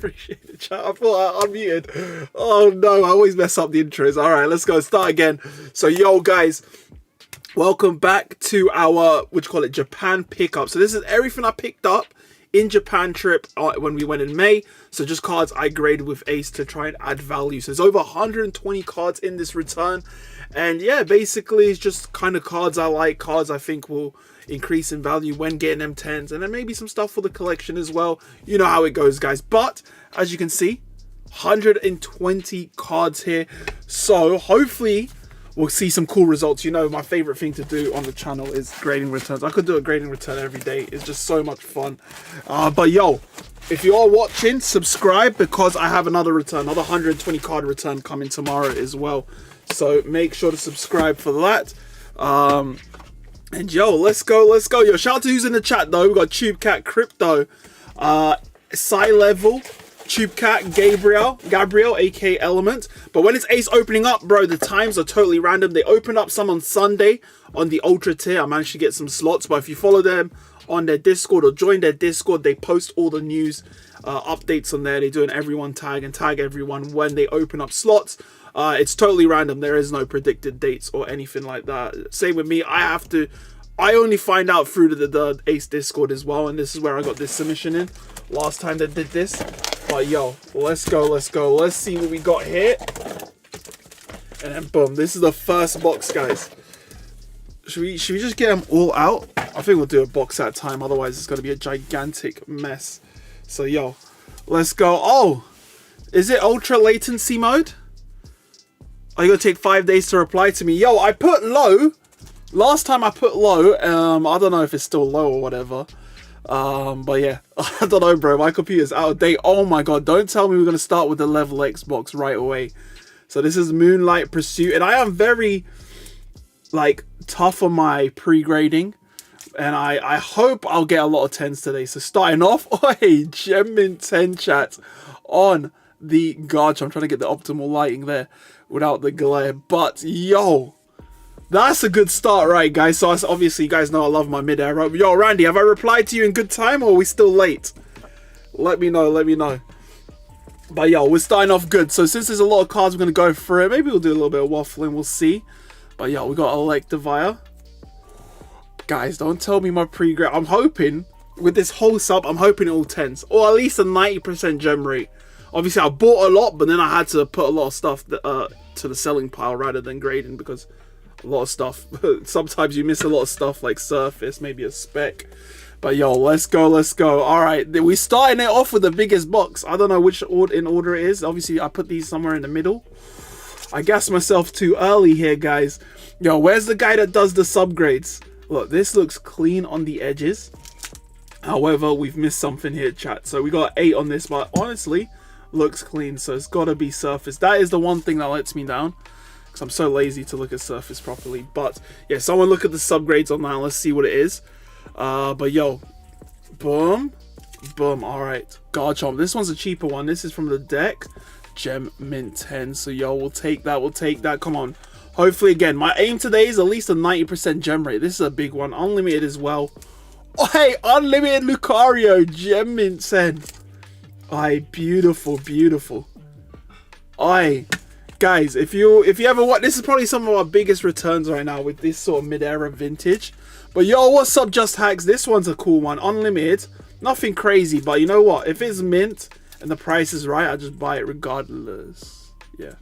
Appreciate it, chat. I thought I unmuted. Oh no, I always mess up the intros. All right, let's go. Start again. So, yo, guys, welcome back to our, Japan pickup. So this is everything I picked up in Japan trip when we went in May. So just cards I graded with Ace to try and add value. So there's over 120 cards in this return. And yeah, basically it's just kind of cards I like, cards I think will increase in value when getting M10s, and then maybe some stuff for the collection as well. You know how it goes, guys. But as you can see, 120 cards here. So hopefully we'll see some cool results. You know, my favorite thing to do on the channel is grading returns. I could do a grading return every day. It's just so much fun. But yo, if you are watching, subscribe, because I have another return, another 120 card return coming tomorrow as well. So make sure to subscribe for that. And yo, let's go. Yo, shout out to who's in the chat though. We got Tube Cat, Crypto, Psy Level, Tube Cat, Gabriel, aka Element. But when it's Ace opening up, bro, the times are totally random. They opened up some on Sunday on the Ultra tier. I managed to get some slots, but if you follow them on their Discord or join their Discord, they post all the news updates on there. They do an everyone tag and tag everyone when they open up slots. It's totally random. There is no predicted dates or anything like that. Same with me. I only find out through the Ace Discord as well, and this is where I got this submission in last time they did this. But yo, let's go. Let's see what we got here. And then boom, this is the first box, guys. Should we just get them all out? I think we'll do a box at a time, otherwise it's gonna be a gigantic mess. So yo, let's go. Oh, is it ultra latency mode? Are you gonna take 5 days to reply to me? Yo, I put low. Last time I put low. I don't know if it's still low or whatever. But yeah, I don't know, bro. My computer's out of date. Oh my god, don't tell me we're gonna start with the level X box right away. So this is Moonlight Pursuit, and I am very like tough on my pre-grading, and I hope I'll get a lot of 10s today. So starting off, oi, Gem Mint 10 chat on the Garch. I'm trying to get the optimal lighting there without the glare, but yo, that's a good start, right, guys? So obviously you guys know I love my mid-air, right? Yo, Randy, have I replied to you in good time, or are we still late? Let me know. But yo, we're starting off good. So since there's a lot of cards, we're gonna go through it. Maybe we'll do a little bit of waffling, we'll see. But yo, we got Electivire. Guys, don't tell me my pre-grade. I'm hoping with this whole sub, I'm hoping all 10s, or at least a 90% gem rate. Obviously, I bought a lot, but then I had to put a lot of stuff to the selling pile rather than grading, because a lot of stuff, sometimes you miss a lot of stuff like surface, maybe a spec. But yo, let's go. All right, we're starting it off with the biggest box. I don't know which in order it is. Obviously, I put these somewhere in the middle. I gassed myself too early here, guys. Yo, where's the guy that does the subgrades? Look, this looks clean on the edges. However, we've missed something here, chat. So we got 8 on this, but honestly, looks clean. So it's got to be surface. That is the one thing that lets me down, because I'm so lazy to look at surface properly. But yeah, someone look at the subgrades on that. Let's see what it is. But yo, boom. All right, Garchomp. This one's a cheaper one. This is from the deck. Gem Mint 10. So yo, we'll take that. Come on. Hopefully, again, my aim today is at least a 90% gem rate. This is a big one. Unlimited as well. Oh, hey, unlimited Lucario. Gem Mint 10. Aye, beautiful. Aye, guys, if you ever want, this is probably some of our biggest returns right now with this sort of mid-era vintage. But yo, what's up, Just Hacks? This one's a cool one. Unlimited. Nothing crazy, but you know what? If it's mint and the price is right, I just buy it regardless. Yeah.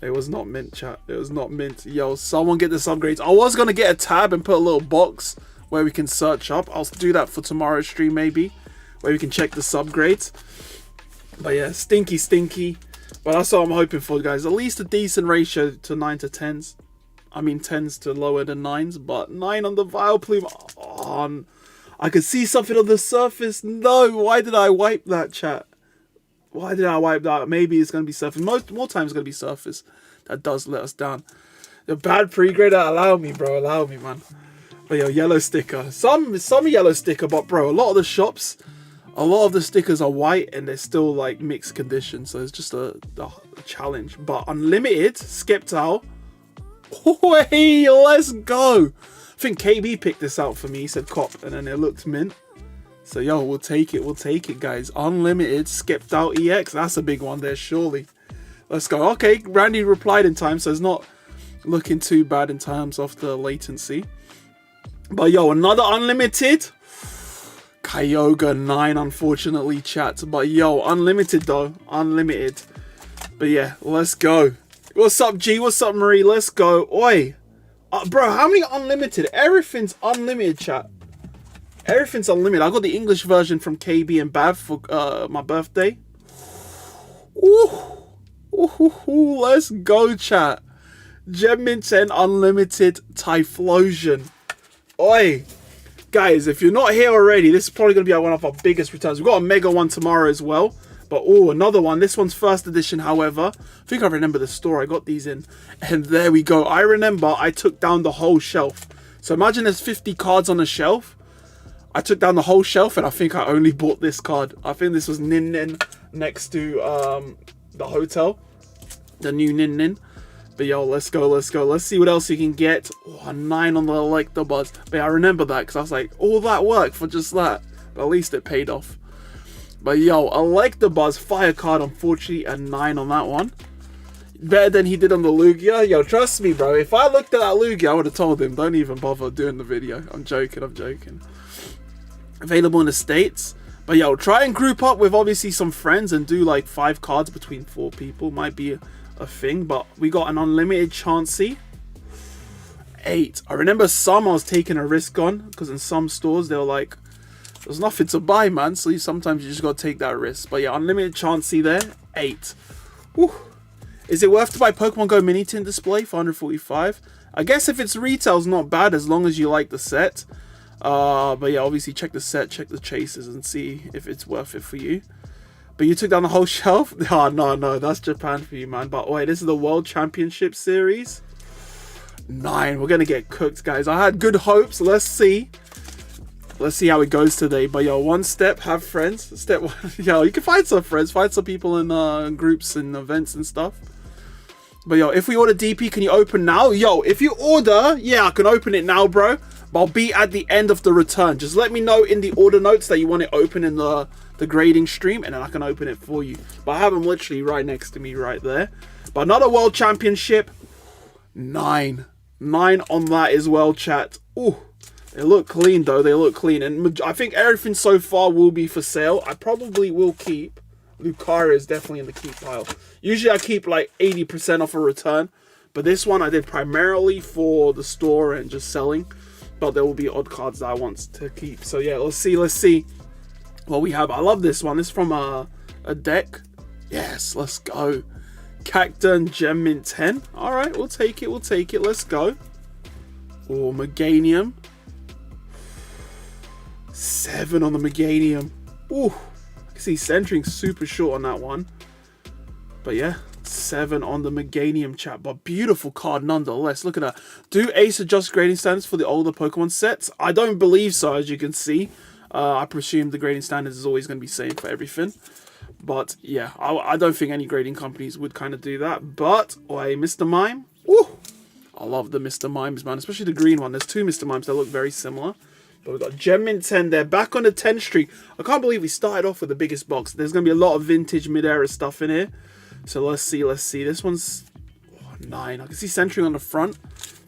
It was not mint, chat. It was not mint. Yo, someone get the upgrades. I was going to get a tab and put a little box where we can search up. I'll do that for tomorrow's stream, maybe, where we can check the subgrades. But yeah, stinky. But that's what I'm hoping for, guys. At least a decent ratio to 9 to 10s. I mean, 10s to lower than 9s. But 9 on the Vileplume. Oh, I could see something on the surface. No, why did I wipe that, chat? Why did I wipe that? Maybe it's going to be surface. More times it's going to be surface. That does let us down. The bad pre-grader, allow me, bro. Allow me, man. But yo, yellow sticker. Some yellow sticker, but bro, a lot of the shops, a lot of the stickers are white and they're still like mixed condition. So it's just a challenge. But unlimited, Skeptile. Oh, hey, let's go. I think KB picked this out for me. He said cop, and then it looked mint. So, yo, we'll take it, guys. Unlimited, skipped out EX. That's a big one there, surely. Let's go. Okay, Randy replied in time, so it's not looking too bad in terms of the latency. But, yo, another unlimited. Kyogre 9, unfortunately, chat. But, yo, unlimited, though. Unlimited. But, yeah, let's go. What's up, G? What's up, Marie? Let's go. Oi. Bro, how many unlimited? Everything's unlimited, chat. Everything's unlimited. I got the English version from KB and Bav for my birthday. Ooh, let's go, chat. Gem 10 unlimited Typhlosion. Oi. Guys, if you're not here already, this is probably going to be one of our biggest returns. We've got a mega one tomorrow as well. But, oh, another one. This one's first edition, however. I think I remember the store I got these in. And there we go. I remember I took down the whole shelf. So imagine there's 50 cards on the shelf. I took down the whole shelf and I think I only bought this card. I think this was Nin Nin next to the hotel. The new Nin Nin. But yo, let's go. Let's see what else you can get. Oh, a 9 on the Electabuzz. But I remember that because I was like, all that work for just that. But at least it paid off. But yo, Electabuzz, fire card, unfortunately, a 9 on that one. Better than he did on the Lugia. Yo, trust me, bro. If I looked at that Lugia, I would have told him, don't even bother doing the video. I'm joking. Available in the States. But yo, try and group up with obviously some friends and do like 5 cards between 4 people. Might be a thing. But we got an unlimited Chansey. 8. I remember some I was taking a risk on. Because in some stores, they were like, there's nothing to buy, man. So sometimes you just got to take that risk. But yeah, unlimited Chansey there. 8. Whew. Is it worth to buy Pokemon Go Mini Tin display for 145? I guess if it's retail, it's not bad as long as you like the set. But yeah, obviously check the set, check the chases and see if it's worth it for you. But you took down the whole shelf? Oh, no, that's Japan for you, man. But wait, this is the World Championship Series. 9. We're going to get cooked, guys. I had good hopes. Let's see. Let's see how it goes today. But yo, one step, have friends. Step 1, yo, you can find some friends. Find some people in groups and events and stuff. But yo, if we order DP, can you open now? Yo, if you order, yeah, I can open it now, bro. But I'll be at the end of the return. Just let me know in the order notes that you want it open in the grading stream, and then I can open it for you. But I have them literally right next to me right there. But another World Championship. 9. 9 on that as well, chat. Ooh, they look clean, though. They look clean. And I think everything so far will be for sale. I probably will keep. Lucario is definitely in the keep pile. Usually I keep like 80% off a return. But this one I did primarily for the store and just selling. But there will be odd cards that I want to keep. So yeah, let's see what we have. I love this one. This is from a deck. Yes, let's go. Cacturne Gem Mint 10. Alright, we'll take it. Let's go. Oh, Meganium. 7 on the Meganium. Ooh. I see centering super short on that one. But yeah, 7 on the Meganium, chat. But beautiful card nonetheless. Look at that. Do Ace adjust grading standards for the older Pokemon sets? I don't believe so, as you can see. I presume the grading standards is always going to be same for everything. But yeah, I don't think any grading companies would kind of do that. But, Mr. Mime. Ooh, I love the Mr. Mimes, man. Especially the green one. There's 2 Mr. Mimes that look very similar. But we've got Gem Mint 10 there. Back on the 10 streak. I can't believe we started off with the biggest box. There's going to be a lot of vintage mid-era stuff in here. So let's see. This one's 9. I can see centering on the front. So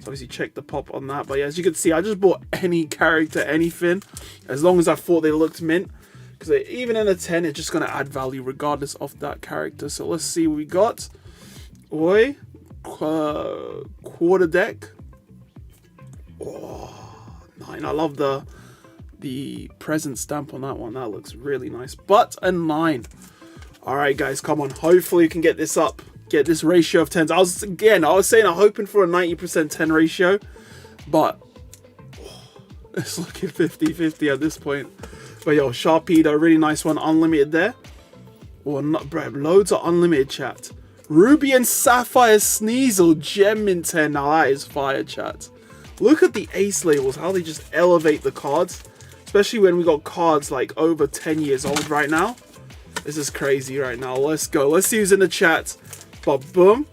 obviously check the pop on that. But yeah, as you can see, I just bought any character, anything. As long as I thought they looked mint. Because even in a 10, it's just going to add value regardless of that character. So let's see what we got. Quarter deck. Oh, 9. I love the present stamp on that one. That looks really nice. But a 9. Alright, guys, come on. Hopefully you can get this up. Get this ratio of 10s. I was saying I'm hoping for a 90% 10 ratio. But it's looking 50-50 at this point. But yo, Sharpedo, really nice one. Unlimited there. Or not, bro. Loads of unlimited, chat. Ruby and Sapphire Sneasel, Gem Mint 10. Now that is fire, chat. Look at the ace labels, how they just elevate the cards. Especially when we got cards like over 10 years old right now. This is crazy right now. Let's go. Let's see who's in the chat. But boom.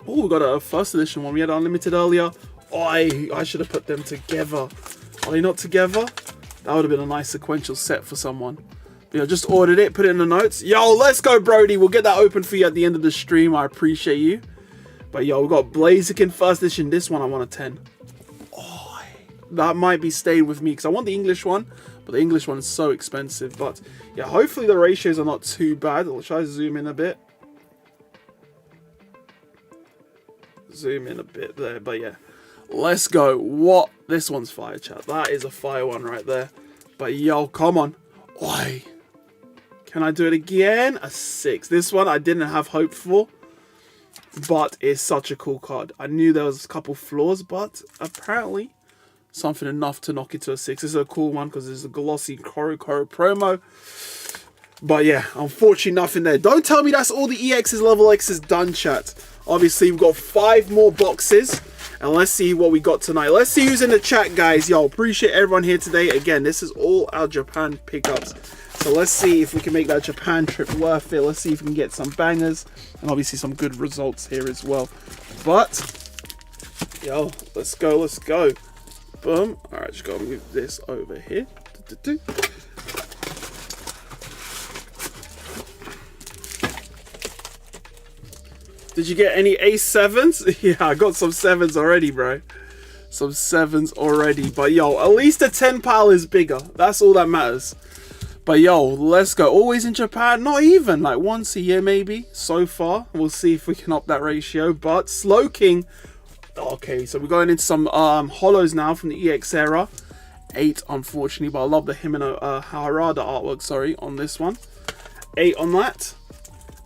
Oh, we got a first edition one. We had unlimited earlier. Oh, I should have put them together. Are they not together? That would have been a nice sequential set for someone. But, just ordered it, put it in the notes. Yo, let's go, Brody. We'll get that open for you at the end of the stream. I appreciate you. But, yo, we got Blaziken first edition. This one I want a 10. Oh, that might be staying with me because I want the English one. But the English one is so expensive. But, yeah, hopefully the ratios are not too bad. I'll try to zoom in a bit. Zoom in a bit there. But, yeah. Let's go. What? This one's fire, chat. That is a fire one right there. But, yo, come on. Oi. Can I do it again? A 6. This one I didn't have hope for. But it's such a cool card. I knew there was a couple flaws, but apparently something enough to knock it to a 6. This is a cool one because it's a glossy Koro promo. But yeah, unfortunately nothing there. Don't tell me that's all the EXs, level X's done, chat. Obviously, we've got 5 more boxes. And let's see what we got tonight. Let's see who's in the chat, guys. Yo, appreciate everyone here today. Again, this is all our Japan pickups. So let's see if we can make that Japan trip worth it. Let's see if we can get some bangers. And obviously some good results here as well. But, yo, let's go, let's go. Boom. All right, just gotta move this over here. Did you get any ace 7s? Yeah, I got some 7s already, bro. Some 7s already. But, yo, at least the 10 pile is bigger. That's all that matters. But, yo, let's go. Always in Japan? Not even. Like, once a year, maybe, so far. We'll see if we can up that ratio. But, Slow King. Okay, so we're going into some holos now from the EX era. 8, unfortunately. But I love the Himeno Harada artwork, sorry, on this one. 8 on that.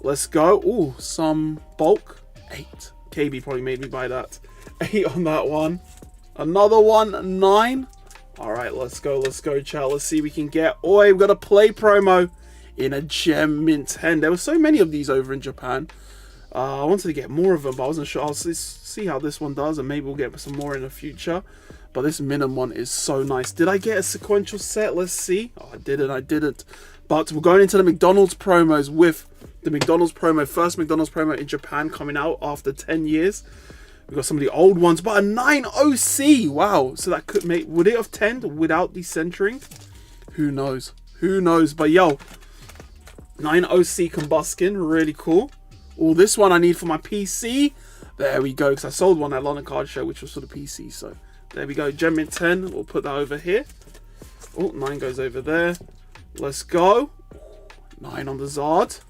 Let's go. Ooh, some bulk. 8. KB probably made me buy that. 8 on that one. Another one. 9. Alright, let's go, chat. Let's see if we can get... Oi, we've got a play promo in a Gem Mint 10. There were so many of these over in Japan. I wanted to get more of them, but I wasn't sure. I'll see how this one does, and maybe we'll get some more in the future. But this minimum one is so nice. Did I get a sequential set? Let's see. Oh, I didn't. But we're going into the McDonald's promos with the McDonald's promo. First McDonald's promo in Japan coming out after 10 years. We've got some of the old ones, but a 9 OC. Wow. So that could make... Would it have 10'd without the centering? Who knows? Who knows? But yo, 9 OC Combuskin. Really cool. Oh, this one I need for my PC. There we go. Because I sold one at London Card Show, which was for the PC. So there we go. Gem Mint 10. We'll put that over here. Oh, 9 goes over there. Let's go. 9 on the Zard.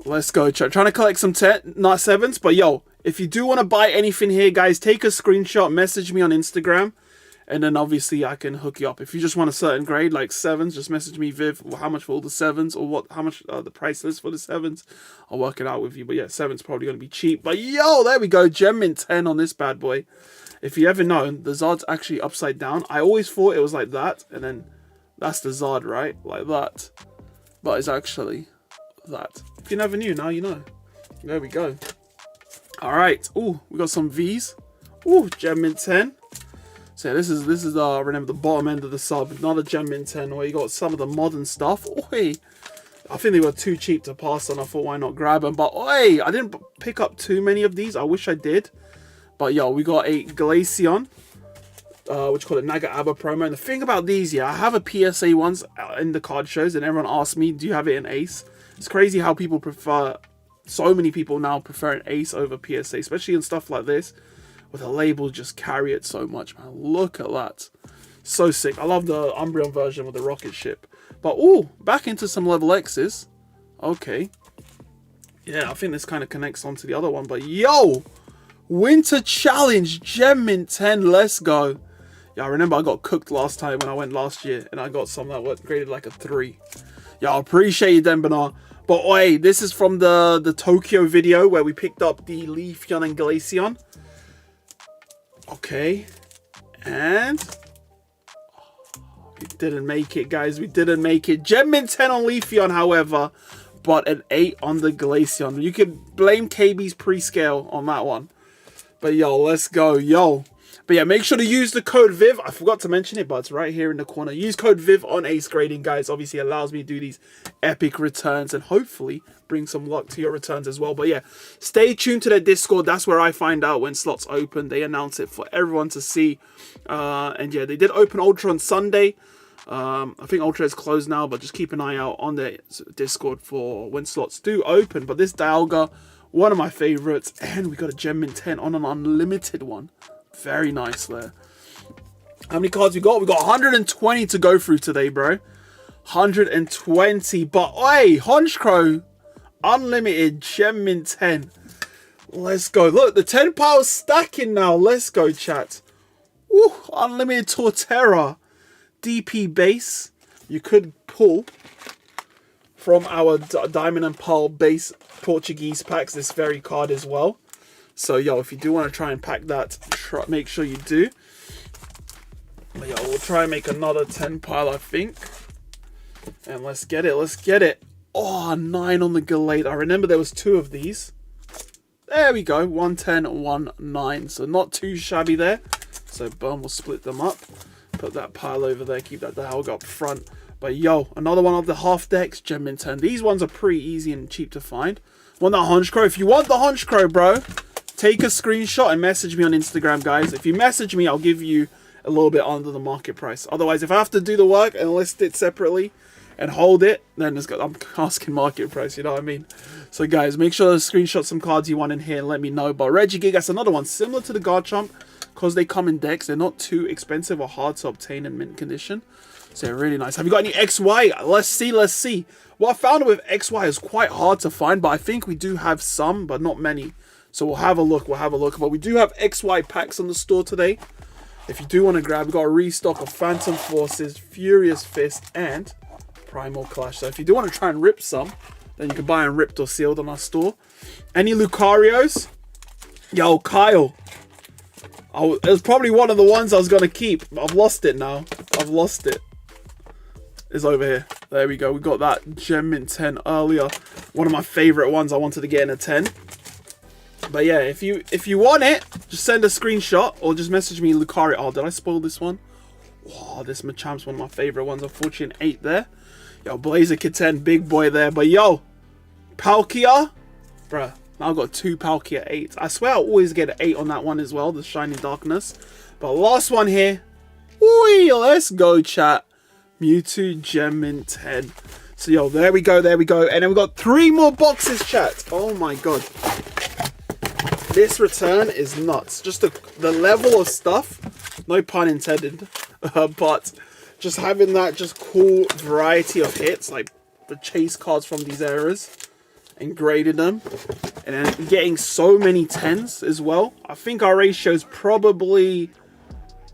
Let's go. Trying to collect some 10, not 7s. But yo, if you do want to buy anything here, guys, take a screenshot, message me on Instagram, and then obviously I can hook you up. If you just want a certain grade, like 7s, just message me, Viv, how much for all the 7s, or how much the price is for the 7s. I'll work it out with you. But yeah, 7's probably going to be cheap. But yo, there we go. Gem Mint 10 on this bad boy. If you ever known, the Zard's actually upside down. I always thought it was like that, and then that's the Zard, right? Like that. But it's actually that. If you never knew, now you know. There we go. Alright. Ooh, we got some V's. Ooh, Gem Mint 10. So yeah, this is remember the bottom end of the sub. Another Gem Mint 10 where you got some of the modern stuff. Oi. I think they were too cheap to pass on. I thought, why not grab them? But oi, I didn't pick up too many of these. I wish I did. But yo, we got a Glaceon. Which call it Naga Abba promo. And the thing about these, yeah, I have a PSA ones in the card shows, and everyone asks me, do you have it in Ace? It's crazy how people prefer, so many people now prefer an Ace over PSA, especially in stuff like this, with a label just carry it so much, man. Look at that. So sick. I love the Umbreon version with the rocket ship. But, ooh, back into some level X's. Okay. Yeah, I think this kind of connects onto the other one. But, yo! Winter Challenge, Gem Mint 10, let's go. Yeah, I remember I got cooked last time when I went last year, and I got some that were graded like a 3. Yeah, I appreciate you, Dembanar. But oi, this is from the Tokyo video where we picked up the Leafeon and Glaceon. Okay. And we didn't make it, guys. We didn't make it. Gem Mint 10 on Leafeon, however, but an 8 on the Glaceon. You could blame KB's pre-scale on that one. But yo, let's go. Yo. But yeah, make sure to use the code VIV. I forgot to mention it, but it's right here in the corner. Use code VIV on Ace Grading, guys. Obviously, it allows me to do these epic returns and hopefully bring some luck to your returns as well. But yeah, stay tuned to their Discord. That's where I find out when slots open. They announce it for everyone to see. And yeah, they did open Ultra on Sunday. I think Ultra is closed now, but just keep an eye out on their Discord for when slots do open. But this Dialga, one of my favorites, and we got a Gem Mint 10 on an unlimited one. Very nice there. How many cards we got? We got 120 to go through today, bro. 120. But hey, Honchkrow, unlimited Gem Mint 10. Let's go. Look, the 10 pile's stacking now. Let's go, chat. Woo, unlimited Torterra. DP base. You could pull from our Diamond and Pearl base Portuguese packs this very card as well. So, yo, if you do want to try and pack that, make sure you do. But, yo, we'll try and make another 10 pile, I think. And let's get it. Let's get it. Oh, 9 on the Galate. I remember there was 2 of these. There we go. 110, 19. So, not too shabby there. So, boom, we'll split them up. Put that pile over there. Keep that Dialga up front. But, yo, another one of the half decks. Gem Mint 10. These ones are pretty easy and cheap to find. Want that Honchkrow? If you want the Honchkrow, bro, take a screenshot and message me on Instagram, guys. If you message me, I'll give you a little bit under the market price. Otherwise, if I have to do the work and list it separately and hold it, then I'm asking market price, you know what I mean? So, guys, make sure to screenshot some cards you want in here and let me know. But Regigigas, another one similar to the Garchomp, because they come in decks. They're not too expensive or hard to obtain in mint condition. So, they're really nice. Have you got any XY? Let's see, let's see. What I found with XY is quite hard to find, but I think we do have some, but not many. So we'll have a look, But we do have XY packs on the store today. If you do want to grab, we've got a restock of Phantom Forces, Furious Fist, and Primal Clash. So if you do want to try and rip some, then you can buy them ripped or sealed on our store. Any Lucarios? Yo, Kyle. It was probably one of the ones I was going to keep. I've lost it now. I've lost it. It's over here. There we go. We got that Gem Mint 10 earlier. One of my favorite ones I wanted to get in a 10. But yeah, if you want it, just send a screenshot or just message me Lucario. Oh, did I spoil this one? Oh, this Machamp's one of my favorite ones. Unfortunate 8 there. Yo, Blaziken 10, big boy there. But yo, Palkia, bruh. Now I've got 2 Palkia 8s. I swear I always get an 8 on that one as well, the Shining Darkness. But last one here. Whee, let's go, chat. Mewtwo Gem Mint 10. So yo, there we go. And then we got 3 more boxes, chat. Oh my god. This return is nuts. Just the level of stuff, no pun intended, but just having that just cool variety of hits, like the chase cards from these eras, and grading them, and then getting so many 10s as well. I think our ratio is probably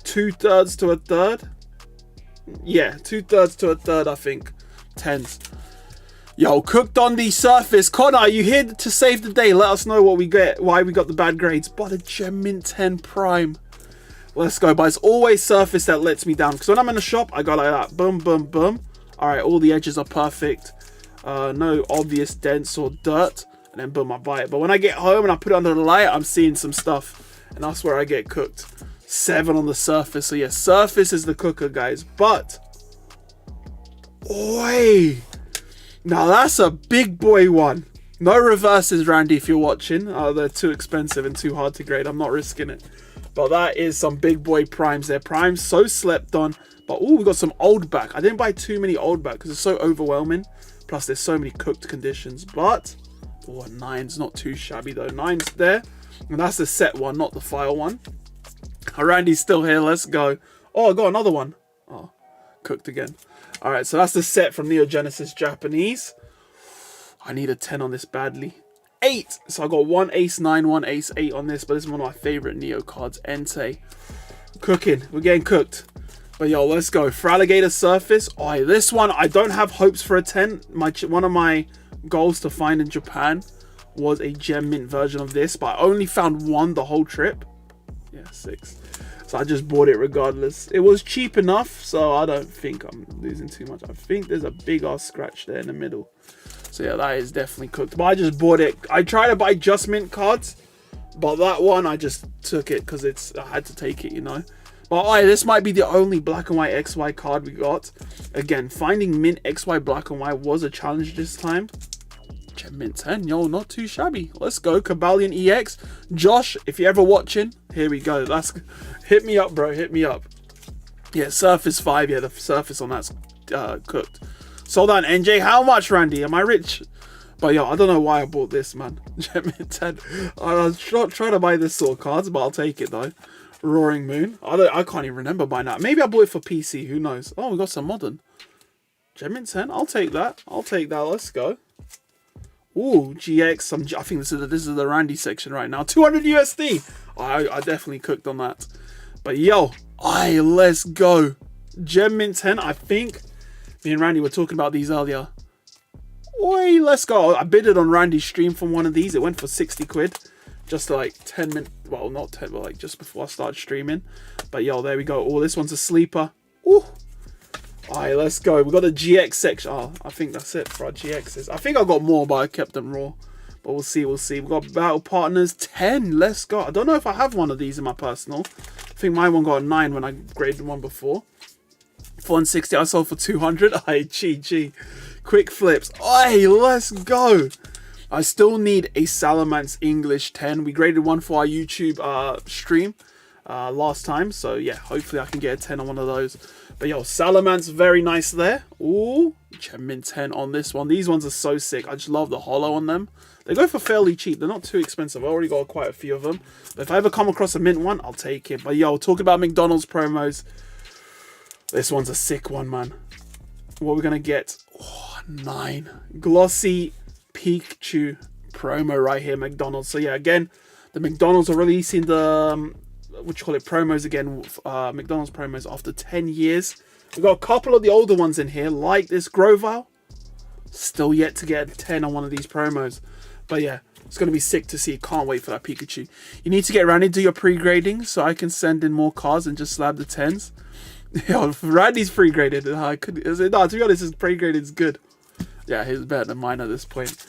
2/3 to 1/3. Yeah, 2/3 to 1/3, I think. 10s. Yo, cooked on the surface. Connor, are you here to save the day? Let us know what we get, why we got the bad grades. But a Gem Mint 10 Prime. Let's go, but it's always surface that lets me down. Because when I'm in the shop, I go like that. Boom, boom, boom. Alright, all the edges are perfect. No obvious dents or dirt. And then boom, I buy it. But when I get home and I put it under the light, I'm seeing some stuff. And that's where I get cooked. 7 on the surface. So yeah, surface is the cooker, guys. But, oi! Now that's a big boy one. No reverses, Randy, if you're watching. They're too expensive and too hard to grade. I'm not risking it. But that is some big boy primes there. Primes so slept on. But oh, we got some old back. I didn't buy too many old back because it's so overwhelming. Plus there's so many cooked conditions. But, oh, 9's not too shabby though. 9's there. And that's the set one, not the file one. Randy's still here. Let's go. Oh, I got another one. Oh, cooked again. Alright, so that's the set from Neo Genesis Japanese. I need a 10 on this badly. 8! So I got 1 Ace 9, 1 Ace 8 on this, but this is one of my favorite Neo cards. Entei. Cooking. We're getting cooked. But yo, let's go. Fraligator Surface. Oh, this one, I don't have hopes for a 10. One of my goals to find in Japan was a Gem Mint version of this, but I only found 1 the whole trip. Yeah, 6. So I just bought it regardless. It was cheap enough, so I don't think I'm losing too much. I think there's a big ass scratch there in the middle. So yeah, that is definitely cooked. But I just bought it. I try to buy just mint cards. But that one, I just took it because I had to take it, you know. But this might be the only black and white XY card we got. Again, finding mint XY black and white was a challenge this time. Gem mint 10, yo, not too shabby. Let's go, Cabalion EX. Josh, if you're ever watching, here we go. Hit me up, bro, hit me up. Yeah, Surface 5, yeah, the surface on that's cooked. Sold out NJ, how much, Randy? Am I rich? But yo, I don't know why I bought this, man. Gem mint 10. I was trying to buy this sort of cards, but I'll take it, though. Roaring Moon. I can't even remember by now. Maybe I bought it for PC. Who knows? Oh, we got some modern. Gem mint 10. I'll take that. I'll take that. Let's go. Ooh, GX. I think this is the Randy section right now. 200 USD. I definitely cooked on that. But yo, let's go. Gem mint 10. I think me and Randy were talking about these earlier. Oi, let's go. I bidded on Randy's stream from one of these. It went for 60 quid. Just like 10 minutes. Well, not 10, but like just before I started streaming. But yo, there we go. Oh, this one's a sleeper. Ooh. Alright, let's go. We got a GX section. Oh, I think that's it for our GXs. I think I got more, but I kept them raw. But we'll see, we'll see. We've got Battle Partners 10. Let's go. I don't know if I have one of these in my personal. I think my one got a 9 when I graded one before. 460, I sold for 200. Aye, GG. Quick flips. Aye, let's go. I still need a Salamence English 10. We graded one for our YouTube stream last time. So yeah, hopefully I can get a 10 on one of those. But yo, Salamence, very nice there. Ooh, Gem mint 10 on this one. These ones are so sick. I just love the holo on them. They go for fairly cheap. They're not too expensive. I already got quite a few of them. But if I ever come across a mint one, I'll take it. But yo, talk about McDonald's promos. This one's a sick one, man. What are we going to get? Oh, 9. Glossy Pikachu promo right here, McDonald's. So yeah, again, the McDonald's are releasing the promos again. McDonald's promos after 10 years. We've got a couple of the older ones in here, like this Grovyle. Still yet to get a 10 on one of these promos. But yeah, it's going to be sick to see. Can't wait for that Pikachu. You need to get Randy to do your pre-grading so I can send in more cards and just slab the 10s. Yo, Randy's pre-graded. No, to be honest, his pre-graded is good. Yeah, he's better than mine at this point.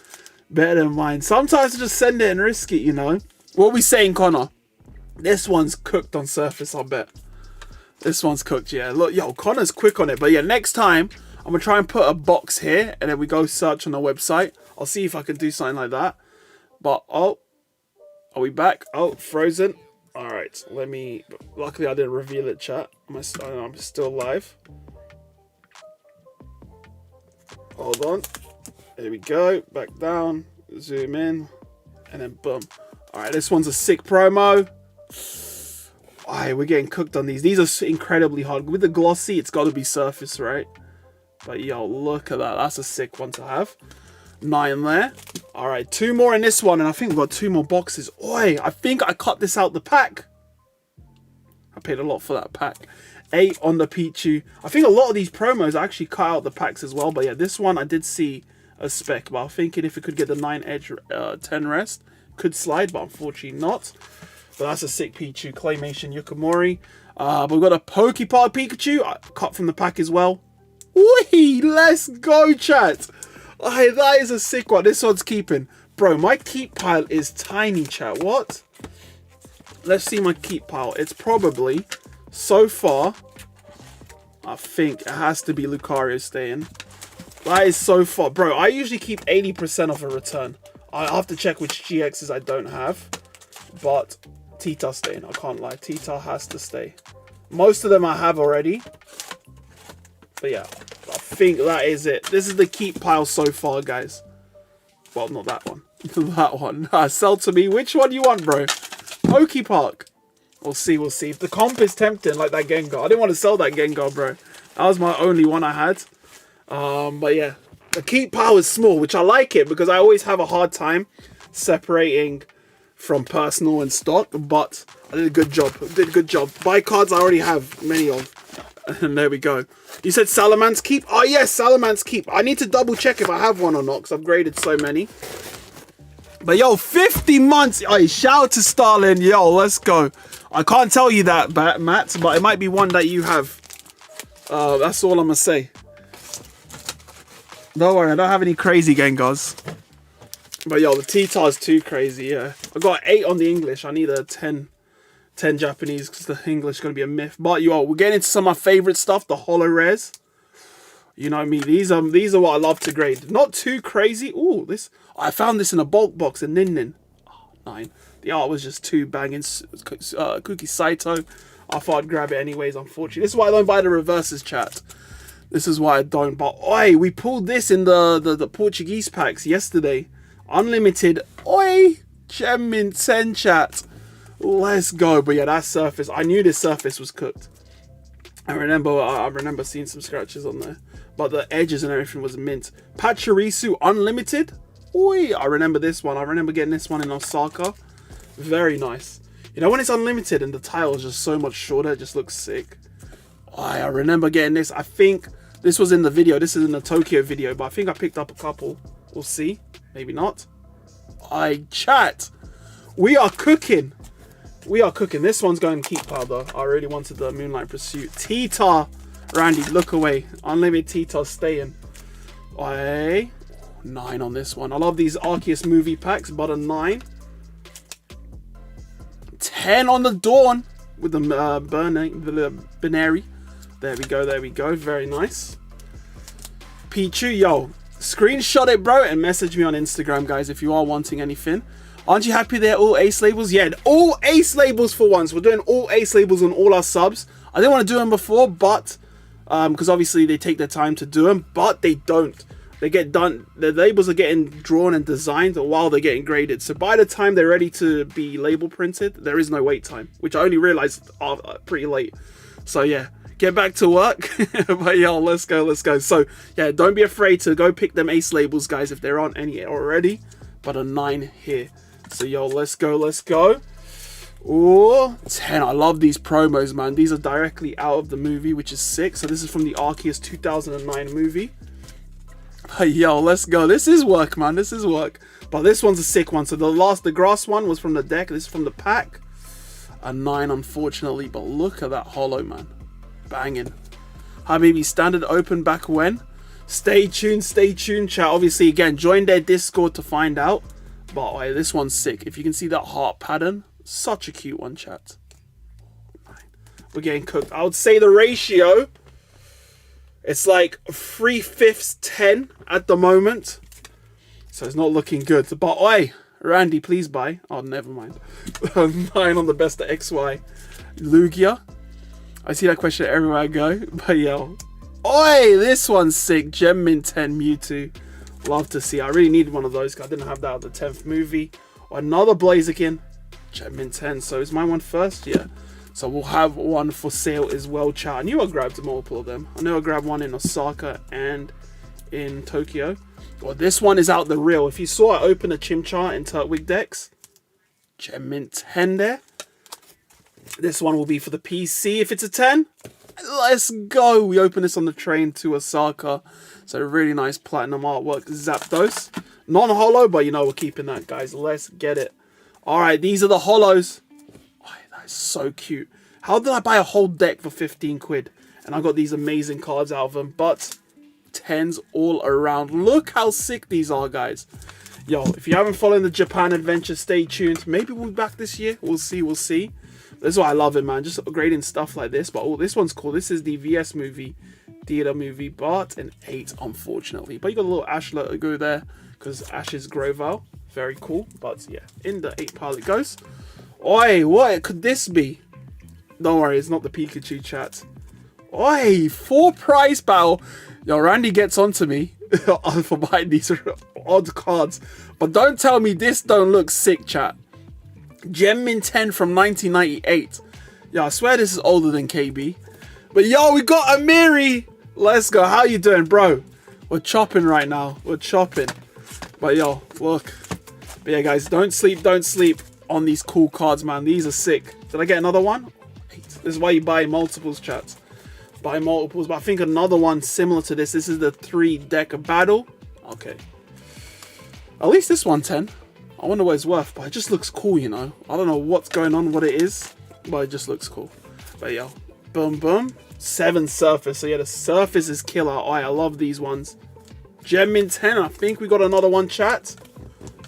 Better than mine. Sometimes I just send it and risk it, you know. What are we saying, Connor? This one's cooked on Surface, I bet. This one's cooked, yeah. Look, yo, Connor's quick on it. But yeah, next time, I'm going to try and put a box here. And then we go search on the website. I'll see if I can do something like that. But, oh. Are we back? Oh, frozen. Alright, let me... Luckily, I didn't reveal it, chat. I'm still live. Hold on. There we go. Back down. Zoom in. And then boom. Alright, this one's a sick promo. Alright, we're getting cooked on these. These are incredibly hard. With the glossy, it's got to be Surface, right? But yo, look at that. That's a sick one to have. 9 there. Alright, 2 more in this one. And I think we've got 2 more boxes. Oi, I think I cut this out the pack. I paid a lot for that pack. 8 on the Pichu. I think a lot of these promos actually cut out the packs as well. But yeah, this one I did see a spec. But I'm thinking if it could get the 9 edge 10 rest, could slide. But unfortunately not. But that's a sick Pichu. Claymation Yukamori. But we've got a Pokepod Pikachu. Cut from the pack as well. Whee! Let's go, chat. Hey, that is a sick one. This one's keeping. Bro, my keep pile is tiny, chat. What? Let's see my keep pile. It's probably, so far, I think it has to be Lucario staying. That is so far. Bro, I usually keep 80% of a return. I have to check which GXs I don't have. But Tita's staying. I can't lie. Tita has to stay. Most of them I have already. But yeah, I think that is it. This is the keep pile so far, guys. Well, not that one. That one. Sell to me. Which one you want, bro? Pokepark. We'll see, we'll see. If the comp is tempting, like that Gengar. I didn't want to sell that Gengar, bro. That was my only one I had. But yeah, the keep pile is small, which I like it because I always have a hard time separating from personal and stock. But I did a good job. Buy cards I already have many of. And there we go. You said Salamence Keep? Oh, yes, Salamence Keep. I need to double check if I have one or not because I've graded so many. But yo, 50 months. Hey, shout out to Starlin. Yo, let's go. I can't tell you that, Matt, but it might be one that you have. That's all I'm going to say. Don't worry, I don't have any crazy Gengars. But yo, the T-Tar is too crazy, yeah. I got 8 on the English. I need a 10 Japanese because the English is going to be a myth. But yo, we're getting into some of my favorite stuff, the holo rares. You know me, these are what I love to grade. Not too crazy. Ooh, I found this in a bulk box in Nin. Oh, 9. The art was just too banging. Kuki Saito. I thought I'd grab it anyways, unfortunately. This is why I don't buy the reverses, chat. This is why I don't. But oi, we pulled this in the Portuguese packs yesterday. Unlimited. Oi, Gem Mint 10, chat. Let's go. But yeah, that surface. I knew this surface was cooked. I remember seeing some scratches on there. But the edges and everything was mint. Pachirisu Unlimited. Oi, I remember this one. I remember getting this one in Osaka. Very nice. You know when it's unlimited and the tile is just so much shorter, it just looks sick. Oi, I remember getting this. I think this was in the video. This is in the Tokyo video, but I think I picked up a couple. We'll see. Maybe not. Chat. We are cooking. We are cooking. This one's going to keep powder. I really wanted the Moonlight Pursuit. T-Tar. Randy, look away. Unlimited T-Tar staying. 9 on this one. I love these Arceus movie packs, but a 9. 10 on the Dawn with the Binary. There we go. Very nice. Pichu, yo. Screenshot it, bro, and message me on Instagram, guys, if you are wanting anything. Aren't you happy they're all ace labels? Yeah, all ace labels for once. We're doing all ace labels on all our subs. I didn't want to do them before, but because obviously they take their time to do them, but they don't. They get done. The labels are getting drawn and designed while they're getting graded. So by the time they're ready to be label printed, there is no wait time, which I only realized pretty late. So yeah, get back to work. But yo, let's go. So yeah, don't be afraid to go pick them ace labels, guys, if there aren't any already. But a 9 here. So yo, let's go. Ooh, 10. I love these promos, man. These are directly out of the movie, which is sick. So this is from the Arceus 2009 movie. But yo, let's go. This is work, man. This is work. But this one's a sick one. So the grass one was from the deck. This is from the pack. A 9, unfortunately. But look at that holo, man. Banging. Habibi, standard open back when? Stay tuned, chat. Obviously, again, join their Discord to find out. But oh, this one's sick. If you can see that heart pattern, such a cute one, chat. 9. We're getting cooked. I would say the ratio, it's like 3/5 10 at the moment. So it's not looking good. But oi, Randy, please buy. Oh, never mind. 9 on the best of XY. Lugia. I see that question everywhere I go. But yo. Oi, this one's sick. Gem Mint 10 Mewtwo. Love to see. I really needed one of those because I didn't have that at the 10th movie. Another Blaziken. Gem Mint 10. So is my one first? Yeah. So we'll have one for sale as well, chat. I knew I grabbed multiple of them. I know I grabbed one in Osaka and in Tokyo. Well, this one is out the real. If you saw I open a Chimchar in Turtwig decks, Gem Mint 10 there. This one will be for the PC if it's a 10. Let's go. We open this on the train to Osaka. So really nice platinum artwork. Zapdos. Non-holo, but you know we're keeping that, guys. Let's get it. Alright, these are the holos. Oh, that is so cute. How did I buy a whole deck for 15 quid? And I got these amazing cards out of them. But 10s all around. Look how sick these are, guys. Yo, if you haven't followed the Japan adventure, stay tuned. Maybe we'll be back this year. We'll see. This is why I love it, man. Just upgrading stuff like this. But oh, this one's cool. This is the VS movie, theater movie, but an 8, unfortunately. But you got a little Ash logo there because Ash is Grovyle. Very cool. But yeah, in the 8 pile it goes. Oi, what could this be? Don't worry, it's not the Pikachu, chat. Oi, 4 prize battle. Yo, Randy gets onto me for buying these odd cards. But don't tell me this don't look sick, chat. Gem Mint 10 from 1998. Yeah, I swear this is older than KB. But yo, we got Amiri. Let's go. How you doing, bro? We're chopping right now. We're chopping. But yo, look. But yeah, guys, don't sleep on these cool cards, man. These are sick. Did I get another one? 8. This is why you buy multiples, chat. Buy multiples. But I think another one similar to this. This is the 3 deck of battle. Okay. At least this one 10. I wonder what it's worth, but it just looks cool, you know. I don't know what's going on, what it is, but it just looks cool. But yo, boom, boom. 7 surface. So yeah, the surface is killer. Oh, I love these ones. Gem Mint 10. I think we got another one, chat.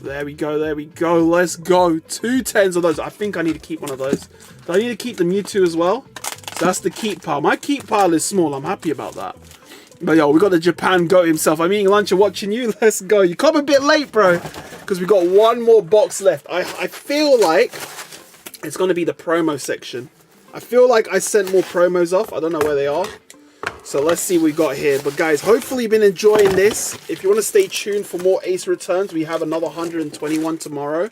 There we go, there we go. Let's go. 2 10s of those. I think I need to keep one of those. Do I need to keep the Mewtwo as well? So that's the keep pile. My keep pile is small. I'm happy about that. But yo, we got the Japan goat himself. I'm eating lunch and watching you. Let's go. You come a bit late, bro. Because we got one more box left. I feel like it's going to be the promo section. I feel like I sent more promos off. I don't know where they are. So let's see what we got here. But guys, hopefully you've been enjoying this. If you want to stay tuned for more Ace returns, we have another 121 tomorrow.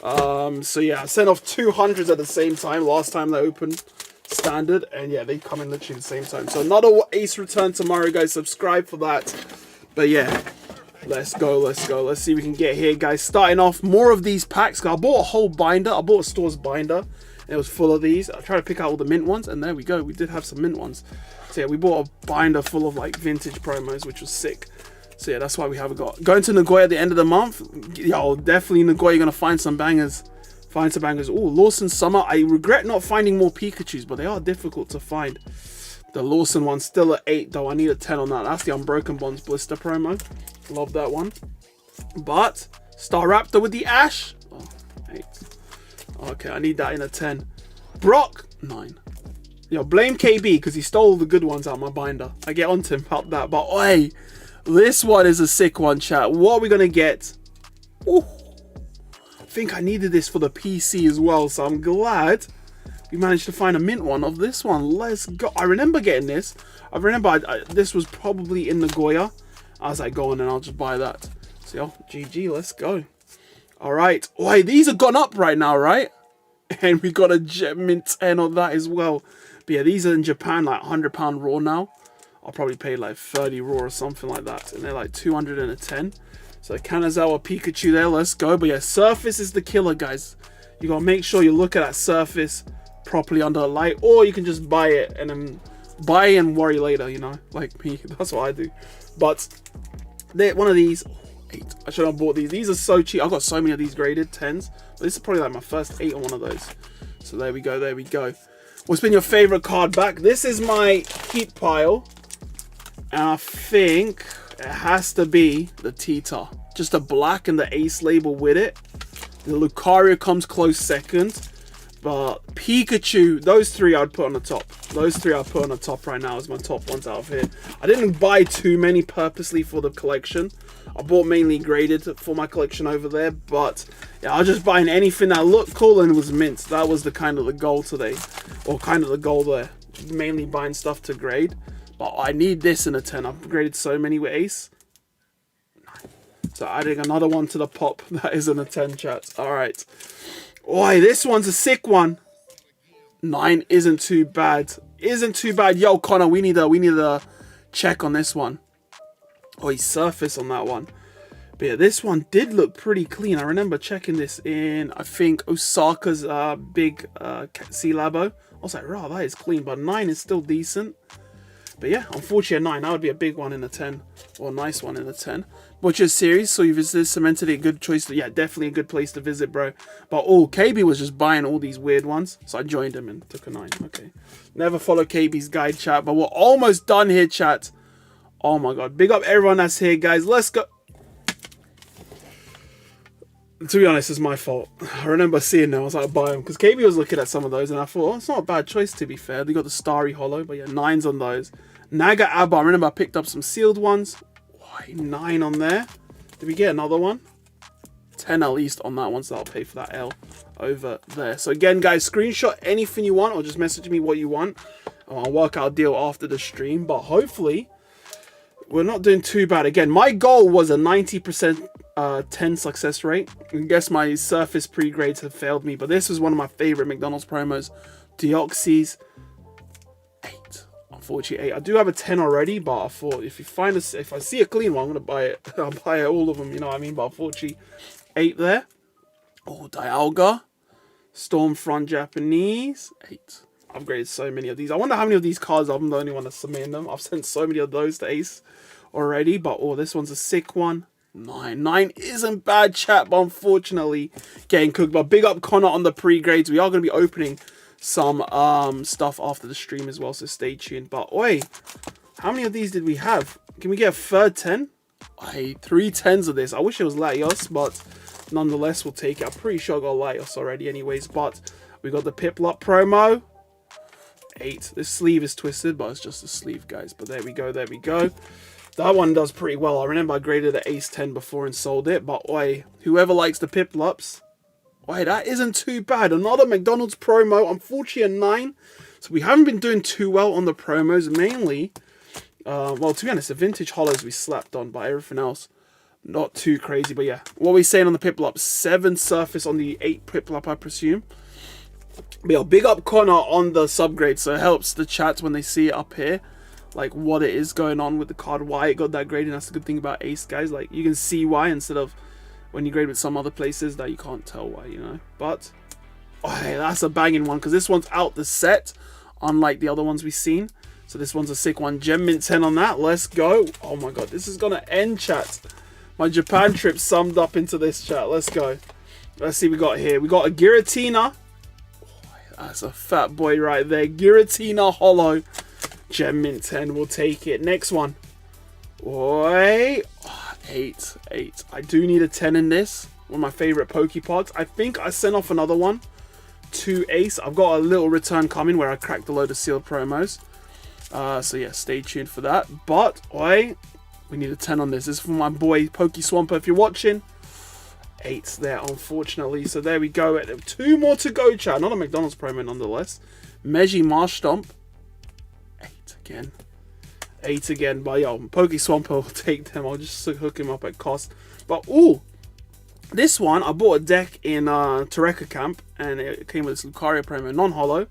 So yeah, I sent off 200s at the same time. Last time they opened standard. And yeah, they come in literally the same time. So another Ace return tomorrow, guys. Subscribe for that. But yeah, let's go, let's go. Let's see if we can get here, guys. Starting off, more of these packs. I bought a whole binder. I bought a store's binder. And it was full of these. I tried to pick out all the mint ones. And there we go. We did have some mint ones. So yeah, we bought a binder full of like vintage promos, which was sick. So yeah, that's why we haven't got. Going to Nagoya at the end of the month. Yo, definitely Nagoya, you're going to find some bangers. Find some bangers. Oh, Lawson Summer. I regret not finding more Pikachus, but they are difficult to find. The Lawson one's still at 8, though. I need a 10 on that. That's the Unbroken Bonds blister promo. Love that one. But Staraptor with the Ash. Oh, 8. Okay, I need that in a 10. Brock, 9. Yo, blame KB because he stole the good ones out of my binder. I get onto him about that. But oi, this one is a sick one, chat. What are we going to get? Ooh, I think I needed this for the PC as well. So I'm glad we managed to find a mint one of this one. Let's go. I remember getting this. I remember this was probably in Nagoya. I was like, go on and I'll just buy that. So yo, GG, let's go. All right. Oi, these have gone up right now, right? And we got a Jet Mint 10 on that as well. But yeah, these are in Japan, like £100 raw now. I'll probably pay like 30 raw or something like that. And they're like 210. So Kanazawa Pikachu there, let's go. But yeah, surface is the killer, guys. You gotta make sure you look at that surface properly under the light. Or you can just buy it and then buy and worry later, you know? Like me, that's what I do. But one of these, 8. I should have bought these. These are so cheap. I've got so many of these graded 10s. But this is probably like my first 8 on one of those. So there we go, there we go. What's been your favorite card back? This is my keep pile. And I think it has to be the Tita. Just a black and the Ace label with it. The Lucario comes close second. But Pikachu, those 3 I'd put on the top. Those 3 I'd put on the top right now as my top ones out of here. I didn't buy too many purposely for the collection. I bought mainly graded for my collection over there. But yeah, I was just buying anything that looked cool and was mint. That was the kind of the goal today. Or kind of the goal there. Mainly buying stuff to grade. But I need this in a 10. I've graded so many with Ace. So adding another one to the pop. That is in a 10, chat. Alright. Oi, this one's a sick one. 9 isn't too bad. Isn't too bad. Yo, Connor, we need a check on this one. Oi, surface on that one. But yeah, this one did look pretty clean. I remember checking this in, I think, Osaka's big Sea Labo. I was like, wow, that is clean. But 9 is still decent. But yeah, unfortunately a 9, that would be a big one in a 10. Or a nice one in a 10. Butcher's Series, so you visited Cemented, a good choice. Yeah, definitely a good place to visit, bro. But oh, KB was just buying all these weird ones. So I joined him and took a 9. Okay. Never follow KB's guide, chat. But we're almost done here, chat. Oh my god. Big up everyone that's here, guys. Let's go. To be honest, it's my fault. I remember seeing them. I was like, buy them. Because KB was looking at some of those and I thought, oh, it's not a bad choice to be fair. They got the Starry Hollow, but yeah, 9s on those. Naga Abba. I remember I picked up some sealed ones. Why, 9 on there. Did we get another one? 10 at least on that one, so I'll pay for that L over there. So again, guys, screenshot anything you want or just message me what you want. I'll work out a deal after the stream, but hopefully we're not doing too bad. Again, my goal was a 90% 10 success rate. I guess my surface pre-grades have failed me, but this was one of my favorite McDonald's promos. Deoxys, 8. Unfortunately, 8. I do have a 10 already, but I thought if I see a clean one, I'm gonna buy it. I'll buy all of them, you know what I mean? But unfortunately, 8 there. Oh, Dialga, Stormfront Japanese, 8. I've graded so many of these. I wonder how many of these cards I'm the only one that's submitting them. I've sent so many of those to Ace already, but oh, this one's a sick one. 9. 9 isn't bad, chat, but unfortunately getting cooked. But big up Connor on the pre-grades. We are going to be opening some stuff after the stream as well, so stay tuned. But oi, how many of these did we have? Can we get a third 10? 3 10s of this. I wish it was Latios, but nonetheless, we'll take it. I'm pretty sure I got Laios already anyways, but we got the Piplup promo. 8. This sleeve is twisted, but it's just a sleeve, guys. But there we go, there we go. That one does pretty well. I remember I graded the Ace 10 before and sold it, but oi, whoever likes the Piplups, oi, that isn't too bad. Another McDonald's promo, unfortunately a 9. So we haven't been doing too well on the promos, mainly. Well, to be honest, the vintage hollows we slapped on, but everything else, not too crazy. But yeah, what are we saying on the Piplup? 7 surface on the 8 Piplup, I presume. But yo, big up Connor on the subgrade, so it helps the chat when they see it up here, like what it is going on with the card, why it got that grading. That's the good thing about Ace, guys. Like you can see why, instead of when you grade with some other places that you can't tell why, you know. But oh, hey, that's a banging one, because this one's out the set, unlike the other ones we've seen. So this one's a sick one. Gem Mint 10 on that. Let's go. Oh my god, this is gonna end, chat. My Japan trip summed up into this, chat. Let's go. Let's see what we got here. We got a Giratina. That's a fat boy right there. Giratina Hollow. Gem Mint 10. We'll take it. Next one. Oi. Oh, 8. 8. I do need a 10 in this. One of my favorite Pokepods. I think I sent off another one to Ace. I've got a little return coming where I cracked a load of sealed promos. So yeah, stay tuned for that. But, oi. We need a 10 on this. This is for my boy Poke Swamper. If you're watching. 8 there, unfortunately. So there we go. 2 more to go, chat. Not a McDonald's promo, nonetheless. Meji Marshtomp. 8 again. 8 again. But yo, Poke Swamper will take them. I'll just hook him up at cost. But ooh, this one I bought a deck in Toreka Camp, and it came with this Lucario promo, non-hollow,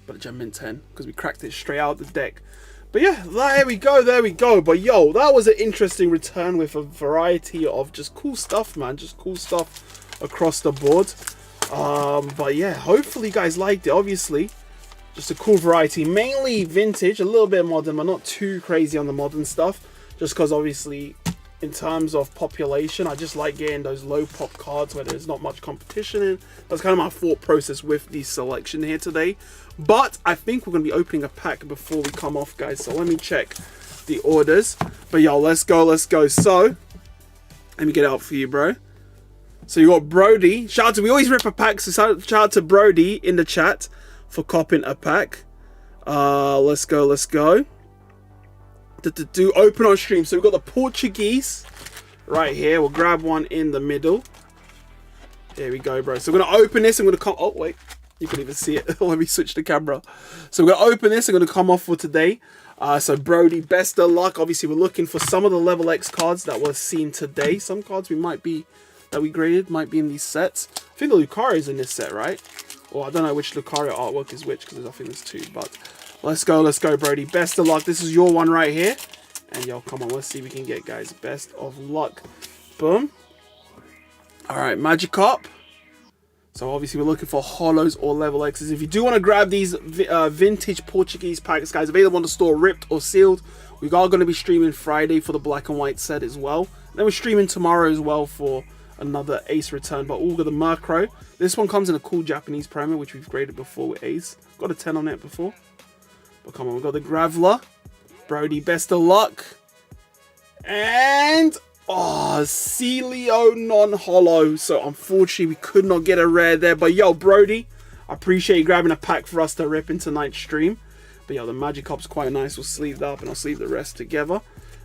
but a Gem Mint 10 because we cracked it straight out the deck. But yeah, there we go, there we go. But yo, that was an interesting return with a variety of just cool stuff, man. Just cool stuff across the board. But yeah, hopefully you guys liked it. Obviously, just a cool variety. Mainly vintage, a little bit modern, but not too crazy on the modern stuff. Just because obviously, in terms of population, I just like getting those low pop cards where there's not much competition in. That's kind of my thought process with the selection here today. But I think we're going to be opening a pack before we come off, guys. So let me check the orders. But yo, let's go, let's go. So, let me get it out for you, bro. So you got Brody. Shout out to, we always rip a pack. So shout out to Brody in the chat for copping a pack. Let's go, let's go. Do open on stream. So we've got the Portuguese right here. We'll grab one in the middle. There we go, bro. So we're going to open this. I'm going to come... Oh, wait. You can even see it. Let me switch the camera. So we're going to open this. I'm going to come off for today. So Brody, best of luck. Obviously, we're looking for some of the level X cards that were seen today. Some cards that we graded might be in these sets. I think the Lucario is in this set, right? Or I don't know which Lucario artwork is which, because I think there's 2. But let's go, Brody. Best of luck. This is your one right here. And yo, come on. Let's see what we can get, guys. Best of luck. Boom. All right, Magikarp. So obviously we're looking for hollows or level X's. If you do want to grab these vintage Portuguese packs, guys, available on the store, ripped or sealed. We are going to be streaming Friday for the black and white set as well. And then we're streaming tomorrow as well for another Ace return. But all got the Murkrow. This one comes in a cool Japanese promo, which we've graded before with Ace. Got a 10 on it before. But come on, we've got the Graveler. Brody, best of luck. And... oh, Celio non-hollow. So unfortunately we could not get a rare there. But yo, Brody, I appreciate you grabbing a pack for us to rip in tonight's stream. But yo, the Magikarp's quite nice. We'll sleeve that up and I'll sleeve the rest together.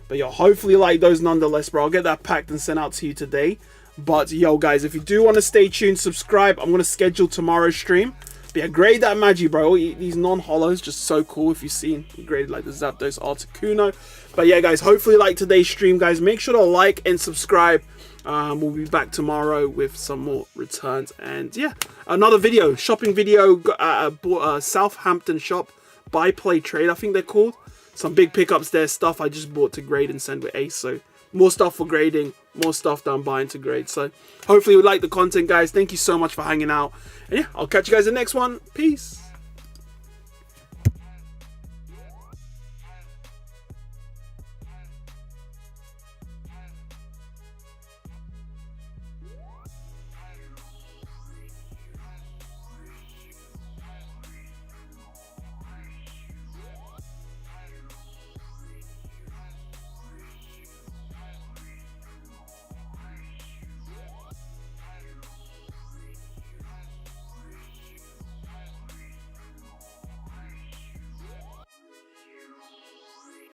But yo, hopefully you like those nonetheless, bro. I'll get that packed and sent out to you today. But yo, guys, if you do want to stay tuned, subscribe. I'm going to schedule tomorrow's stream. But yeah, grade that Magi, bro. These non-hollows, just so cool. If you've seen, we graded like the Zapdos Articuno. But yeah, guys, hopefully you like today's stream, guys. Make sure to like and subscribe. We'll be back tomorrow with some more returns. And yeah, another video, shopping video at a Southampton shop. Buy, play, trade, I think they're called. Some big pickups there, stuff I just bought to grade and send with Ace. So more stuff for grading, more stuff that I'm buying to grade. So hopefully you like the content, guys. Thank you so much for hanging out. And yeah, I'll catch you guys in the next one. Peace.